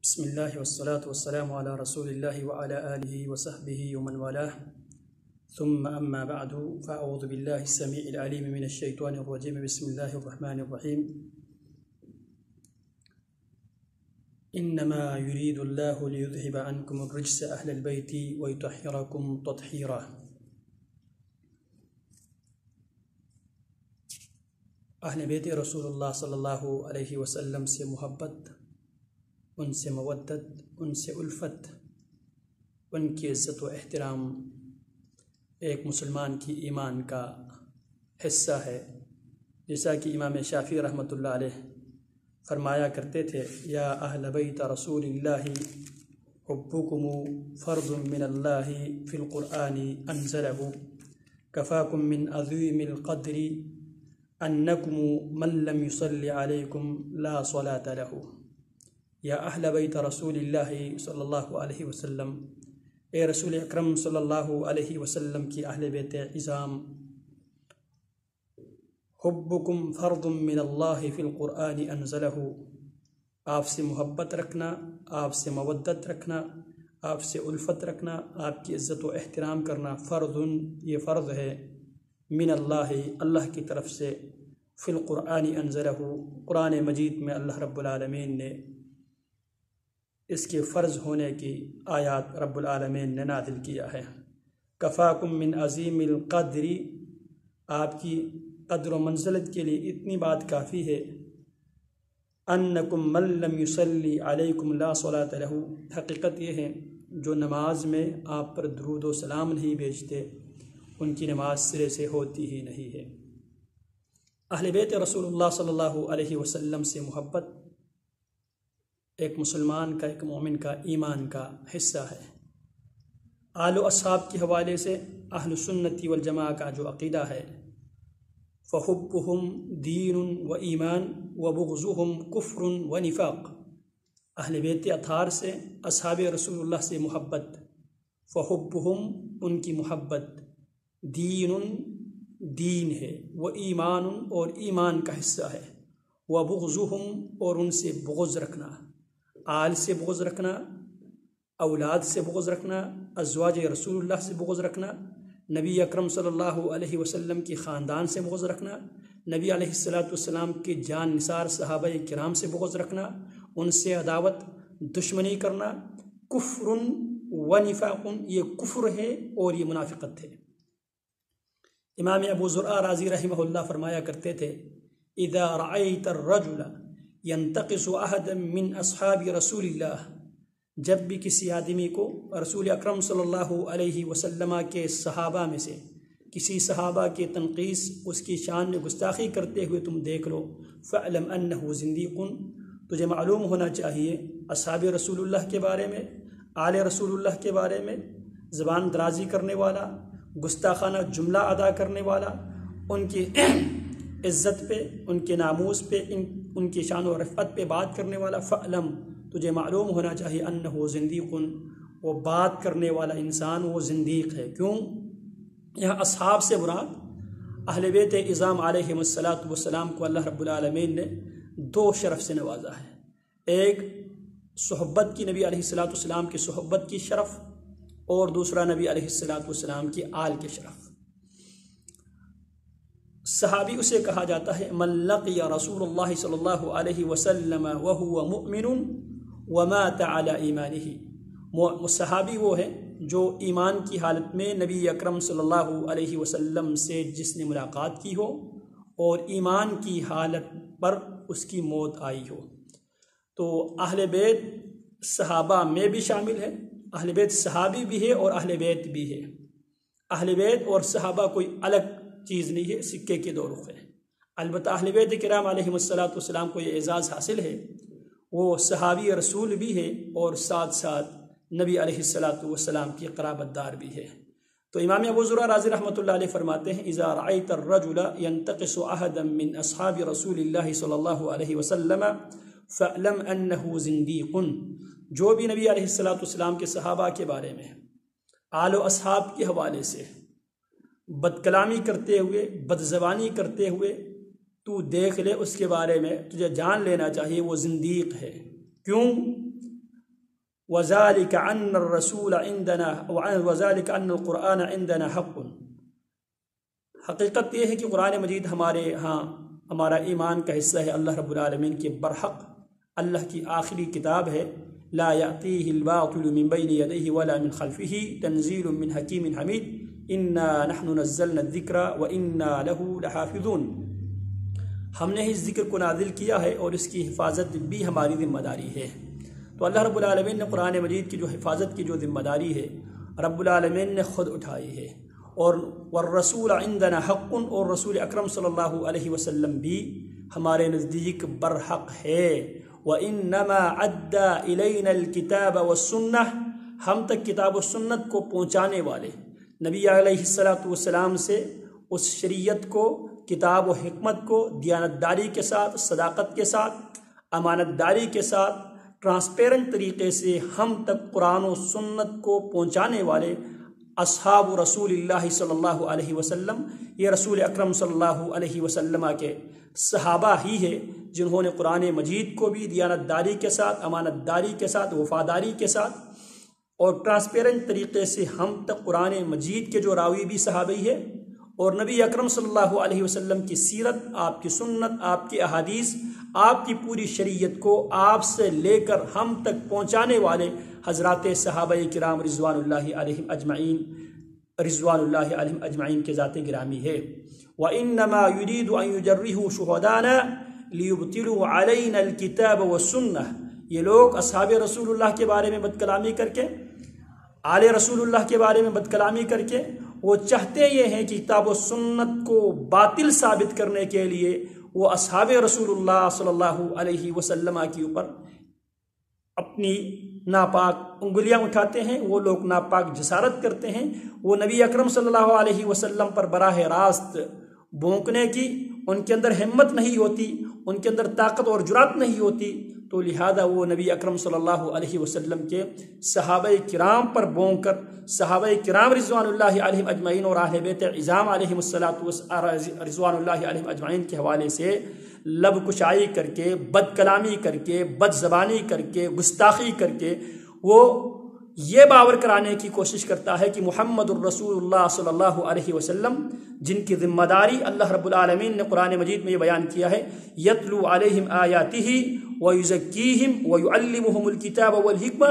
بسم الله والصلاة والسلام على رسول الله وعلى آله وصحبه ومن والاه ثم أما بعد فأعوذ بالله السميع العليم من الشيطان الرجيم بسم الله الرحمن الرحيم إنما يريد الله ليذهب عنكم الرجس أهل البيت ويطهركم تطهيرا. اہل بیت رسول اللہ صلی اللہ علیہ وسلم سے محبت، ان سے مودت، ان سے الفت، ان کی عزت و احترام ایک مسلمان کی ایمان کا حصہ ہے. جیسا کہ امام شافعی رحمۃ اللہ علیہ فرمایا کرتے تھے، یا اہل بیت رسول اللہ حبکم فرض من اللہ فی القرآن انزلہ کفاکم من عظیم القدر انکم من لم یصلی علیکم لا صلاة لہ. یا اہل بیت رسول اللہ صلی اللہ علیہ وسلم، اے رسول اکرم صلی اللہ علیہ وسلم کی اہل بیت عظام، حبکم فرض من اللہ فی القرآن انزلہ، آپ سے محبت رکھنا، آپ سے مودت رکھنا، آپ سے الفت رکھنا، آپ کی عزت و احترام کرنا فرض، یہ فرض ہے، من اللہ، اللہ کی طرف سے، فی القرآن انزلہ، قرآن مجید میں اللہ رب العالمین نے اس کے فرض ہونے کی آیات رب العالمین نے نازل کیا ہے. کفاکم من عظیم القدر، آپ کی قدر و منزلت کے لیے اتنی بات کافی ہے. انکم من لم یصلی علیکم لا صلاۃ لہ، حقیقت یہ ہے جو نماز میں آپ پر درود و سلام نہیں بھیجتے ان کی نماز سرے سے ہوتی ہی نہیں ہے. اہل بیت رسول اللہ صلی اللہ علیہ وسلم سے محبت ایک مسلمان کا، ایک مومن کا ایمان کا حصہ ہے. آل و اصحاب کے حوالے سے اہل سنتی والجماع کا جو عقیدہ ہے، فحبہم دین و ایمان و بغضہم کفر و نفاق، اہل بیت اطہار سے، اصحاب رسول اللہ سے محبت، فحبہم ان کی محبت، دین ہے، و ایمان اور ایمان کا حصہ ہے، و بغضہم اور ان سے بغض رکھنا، آل سے بغض رکھنا، اولاد سے بغض رکھنا، ازواج رسول اللہ سے بغض رکھنا، نبی اکرم صلی اللہ علیہ وسلم کی خاندان سے بغض رکھنا، نبی علیہ السلام کے جان نثار صحابہ کرام سے بغض رکھنا، ان سے عداوت دشمنی کرنا، کفر و نفاق، یہ کفر ہے اور یہ منافقت ہے. امام ابو زرعہ رازی رحمہ اللہ فرمایا کرتے تھے، اذا رأیت الرجل ینتقص احدا من اصحاب رسول اللہ، جب بھی کسی آدمی کو رسول اکرم صلی اللہ علیہ وسلم کے صحابہ میں سے کسی صحابہ کے تنقیص، اس کی شان میں گستاخی کرتے ہوئے تم دیکھ لو، فاعلم انہ زندیق، تجھے معلوم ہونا چاہیے اصحاب رسول اللہ کے بارے میں، آل رسول اللہ کے بارے میں زبان درازی کرنے والا، گستاخانہ جملہ ادا کرنے والا، ان کی عزت پہ، ان کے ناموس پہ، ان کی شان و رفعت پہ بات کرنے والا، فعلم، تجھے معلوم ہونا چاہیے، انہو زندیق، وہ بات کرنے والا انسان وہ زندیق ہے. کیوں؟ یہاں اصحاب سے مراد اہل بیت عظام علیہم السلام کو اللہ رب العالمین نے دو شرف سے نوازا ہے. ایک صحبت کی، نبی علیہ السلام کی صحبت کی شرف، اور دوسرا نبی علیہ السلام کی آل کے شرف. صحابی اسے کہا جاتا ہے من لقی رسول اللہ صلی اللہ علیہ وسلم وهو مؤمن ومات على ایمانہ. صحابی وہ ہے جو ایمان کی حالت میں نبی اکرم صلی اللہ علیہ وسلم سے جس نے ملاقات کی ہو اور ایمان کی حالت پر اس کی موت آئی ہو. تو اہل بیت صحابہ میں بھی شامل ہے، اہل بیت صحابی بھی ہے اور اہل بیت بھی ہے. اہل بیت اور صحابہ کوئی الگ چیز نہیں ہے، سکے کے دو رخ ہیں. البتہ اہل بیت کرام علیہم السلام کو یہ اعزاز حاصل ہے، وہ صحابی رسول بھی ہے اور ساتھ ساتھ نبی علیہ السلام کی قرابت دار بھی ہے. تو امام ابو زرعہ رازی رحمۃ اللہ علیہ فرماتے ہیں، اذا رأیت الرجل ینتقص احدا من اصحاب رسول اللہ صلی اللہ علیہ وسلم فاعلم انہ زندیق، جو بھی نبی علیہ السلام کے صحابہ کے بارے میں، آل و اصحاب کے حوالے سے بد کلامی کرتے ہوئے، بد زبانی کرتے ہوئے تو دیکھ لے، اس کے بارے میں تجھے جان لینا چاہیے وہ زندیق ہے. کیوں؟ وذلك أن الرسول عندنا وذلك أن القرآن عندنا حق. حقیقت یہ ہے کہ قرآن مجید ہمارے ہاں ہمارا ایمان کا حصہ ہے، اللہ رب العالمین کے برحق اللہ کی آخری کتاب ہے. لا يأتيه الباطل من بين يديه ولا من خلفه تنزيل من حكيم حميد إنا نحن نزلنا الذكر وإنا له لحافظون. ہم نے اس ذکر کو نازل کیا ہے اور اس کی حفاظت بھی ہماری ذمہ داری ہے. تو اللہ رب العالمین نے قرآن مجید کی جو حفاظت کی جو ذمہ داری ہے رب العالمین نے خود اٹھائی ہے. اور والرسول عندنا حق، اور رسول اکرم صلی اللہ علیہ وسلم بھی ہمارے نزدیک برحق ہے. وَإِنَّمَا عَدَّى إِلَيْنَا الْكِتَابَ وَالسُّنَّةِ، ہم تک کتاب و سنت کو پہنچانے والے نبی علیہ السلام سے اس شریعت کو، کتاب و حکمت کو دیانتداری کے ساتھ، صداقت کے ساتھ، امانت داری کے ساتھ، ٹرانسپیرنٹ طریقے سے ہم تک قرآن و سنت کو پہنچانے والے اصحاب رسول اللہ صلی اللہ علیہ وسلم، یہ رسول اکرم صلی اللہ علیہ وسلم کے صحابہ ہی ہے جنہوں نے قرآن مجید کو بھی دیانتداری کے ساتھ، امانت داری کے ساتھ، وفاداری کے ساتھ اور ٹرانسپیرنٹ طریقے سے ہم تک قرآن مجید کے جو راوی بھی صحابی ہے، اور نبی اکرم صلی اللہ علیہ وسلم کی سیرت، آپ کی سنت، آپ کی احادیث، آپ کی پوری شریعت کو آپ سے لے کر ہم تک پہنچانے والے حضرات صحابہ کرام رضوان اللہ علیہم اجمعین کے ذات گرامی ہے. وَإِنَّمَا يُرِيدُ أَن يُجَرِّهُ شُهَدَانَا لِيُبْطِلُوا عَلَيْنَا الْكِتَابَ وَالسُّنَّةِ. یہ لوگ اصحاب رسول اللہ کے بارے میں بدکلامی کر کے، آل رسول اللہ کے بارے میں بدکلامی کر کے، وہ چاہتے یہ ہیں کہ کتاب و سنت کو باطل ثابت کرنے کے لیے وہ اصحاب رسول اللہ صلی اللہ علیہ وسلم کے اوپر اپنی ناپاک انگلیاں اٹھاتے ہیں، وہ لوگ ناپاک جسارت کرتے ہیں، وہ نبی اکرم صلی اللہ علیہ وسلم پر براہ راست بھونکنے کی ان کے اندر ہمت نہیں ہوتی، ان کے اندر طاقت اور جرات نہیں ہوتی، تو لہذا وہ نبی اکرم صلی اللہ علیہ وسلم کے صحابہ کرام پر بھونک کر، صحابہ کرام رضوان اللہ علیہم اجمعین اور اہل بیت عظام علیہم الصلاۃ رضوان اللہ علیہم اجمعین کے حوالے سے لب کشائی کر کے، بد کلامی کر کے، بد زبانی کر کے، گستاخی کر کے وہ یہ باور کرانے کی کوشش کرتا ہے کہ محمد الرسول اللہ صلی اللہ علیہ وسلم، جن کی ذمہ داری اللہ رب العالمین نے قرآن مجید میں یہ بیان کیا ہے، یتلو علیہم آیاتہ ویزکیہم ویعلمہم الکتاب والحکمہ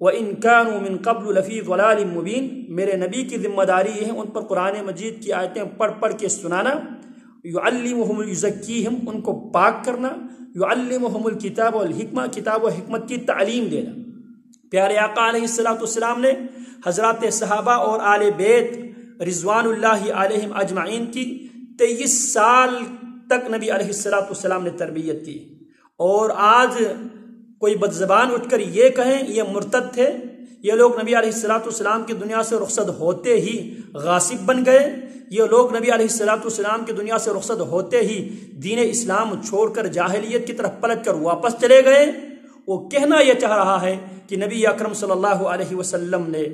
وَإِن كَانُوا مِن قَبْلُ لَفِي ضَلَالٍ مُبِينٍ. میرے نبی کی ذمہ داری یہ ہے ان پر قرآن مجید کی آیتیں پڑھ پڑھ کے سنانا، یعلمہم یزکیہم، ان کو پاک کرنا، یعلمہم الکتاب والحکمہ، کتاب و حکمت کی تعلیم دینا. پیارے آقا علیہ السلام نے حضرات صحابہ اور آل بیت رضوان اللہ علیہم اجمعین کی 23 سال تک نبی علیہ السلام نے تربیت کی. اور آج کوئی بد زبان اٹھ کر یہ کہیں یہ مرتد تھے، یہ لوگ نبی علیہ السلام کی دنیا سے رخصت ہوتے ہی غاصب بن گئے، یہ لوگ نبی علیہ السلام کی دنیا سے رخصت ہوتے ہی دین اسلام چھوڑ کر جاہلیت کی طرف پلٹ کر واپس چلے گئے. وہ کہنا یہ چاہ رہا ہے کہ نبی اکرم صلی اللہ علیہ وسلم نے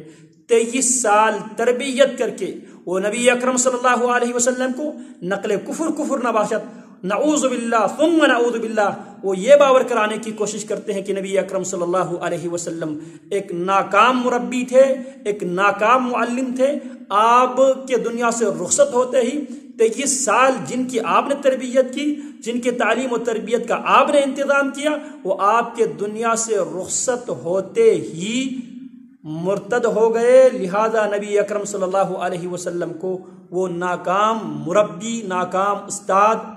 23 سال تربیت کر کے وہ نبی اکرم صلی اللہ علیہ وسلم کو نقل کفر نباشت، نعوذ باللہ ثم نعوذ باللہ، وہ یہ باور کرانے کی کوشش کرتے ہیں کہ نبی اکرم صلی اللہ علیہ وسلم ایک ناکام مربی تھے، ایک ناکام معلم تھے. آپ کے دنیا سے رخصت ہوتے ہی 23 سال جن کی آپ نے تربیت کی، جن کے تعلیم و تربیت کا آپ نے انتظام کیا، وہ آپ کے دنیا سے رخصت ہوتے ہی مرتد ہو گئے. لہذا نبی اکرم صلی اللہ علیہ وسلم کو وہ ناکام مربی، ناکام استاد،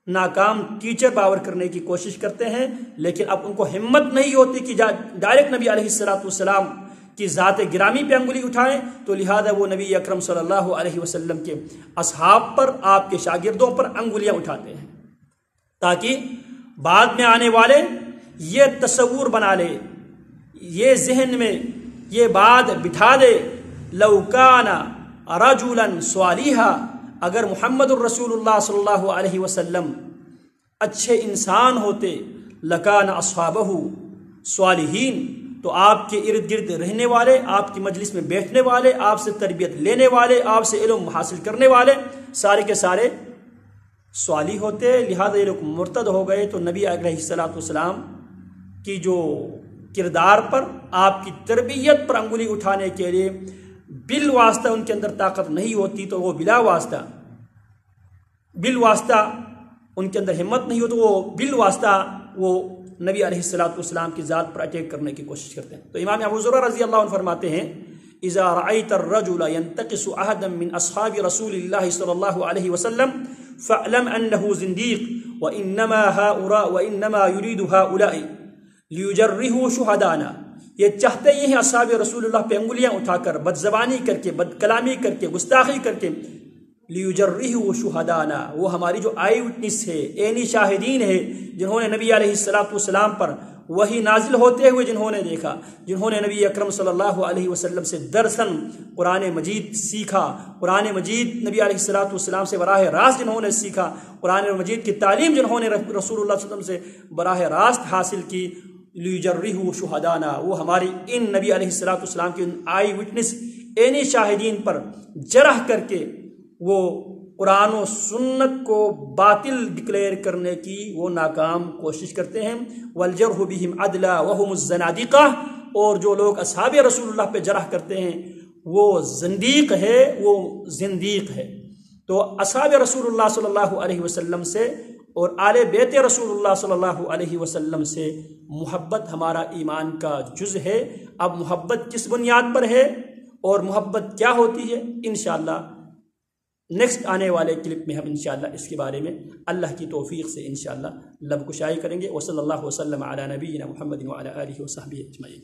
ناکام ٹیچر باور کرنے کی کوشش کرتے ہیں. لیکن اب ان کو ہمت نہیں ہوتی کہ ڈائریکٹ نبی علیہ السلام کی ذات گرامی پہ انگلی اٹھائیں، تو لہذا وہ نبی اکرم صلی اللہ علیہ وسلم کے اصحاب پر، آپ کے شاگردوں پر انگلیاں اٹھاتے ہیں، تاکہ بعد میں آنے والے یہ تصور بنا لے، یہ ذہن میں یہ بات بٹھا دے، لو کان رجلا صالحا، اگر محمد الرسول اللہ صلی اللہ علیہ وسلم اچھے انسان ہوتے، لکان اصحابہ صالحین، تو آپ کے ارد گرد رہنے والے، آپ کی مجلس میں بیٹھنے والے، آپ سے تربیت لینے والے، آپ سے علم حاصل کرنے والے سارے کے سارے صالح ہوتے. لہذا یہ لوگ مرتد ہو گئے. تو نبی علیہ السلام کی جو کردار پر، آپ کی تربیت پر انگلی اٹھانے کے لیے بالواسطہ ان کے اندر طاقت نہیں ہوتی تو وہ بلا واسطہ ان کے اندر ہمت نہیں ہو تو وہ بالواسطہ وہ نبی علیہ الصلوۃ والسلام کی ذات پر اٹیک کرنے کی کوشش کرتے ہیں۔ تو امام ابو ذر رضی اللہ عنہ فرماتے ہیں اذا رأيت الرجل ينتقص احدا من اصحاب رسول الله صلی اللہ علیہ وسلم فاعلم انه زنديق وانما يريد هؤلاء ليجرحوا شهدانا۔ یہ چاہتے ہی ہیں اصحاب رسول اللہ پہ انگلیاں اٹھا کر، بد زبانی کر کے، بد کلامی کر کے، گستاخی کر کے، لیجرحوا شہدانا، وہ ہماری جو آئی وٹنس ہے، عینی شاہدین ہے، جنہوں نے نبی علیہ الصلوۃ والسلام پر وہی نازل ہوتے ہوئے جنہوں نے دیکھا، جنہوں نے نبی اکرم صلی اللہ علیہ وسلم سے درسن قرآن مجید سیکھا، قرآن مجید نبی علیہ الصلوۃ والسلام سے براہ راست جنہوں نے سیکھا، قرآن مجید کی تعلیم جنہوں نے رسول اللہ صلی اللہ علیہ وسلم سے براہ راست حاصل کی، لیجرحوا شہدانا، وہ ہماری ان نبی علیہ الصلوۃ والسلام کے آئی وٹنس عینی شاہدین پر جرح کر کے وہ قرآن و سنت کو باطل ڈکلیئر کرنے کی وہ ناکام کوشش کرتے ہیں۔ والجرح بہم عدلا وہم الزنادقہ، اور جو لوگ اصحاب رسول اللہ پہ جرح کرتے ہیں وہ زندیق ہے، وہ زندیق ہے۔ تو اصحاب رسول اللہ صلی اللہ علیہ وسلم سے اور آل بیت رسول اللہ صلی اللہ علیہ وسلم سے محبت ہمارا ایمان کا جز ہے۔ اب محبت کس بنیاد پر ہے اور محبت کیا ہوتی ہے، انشاءاللہ نیکسٹ آنے والے کلپ میں ہم انشاءاللہ اس کے بارے میں اللہ کی توفیق سے انشاءاللہ لب کشائی کریں گے۔ وصلی اللہ وسلم علی نبینا محمد وعلی آلہ وصحبہ اجمعین۔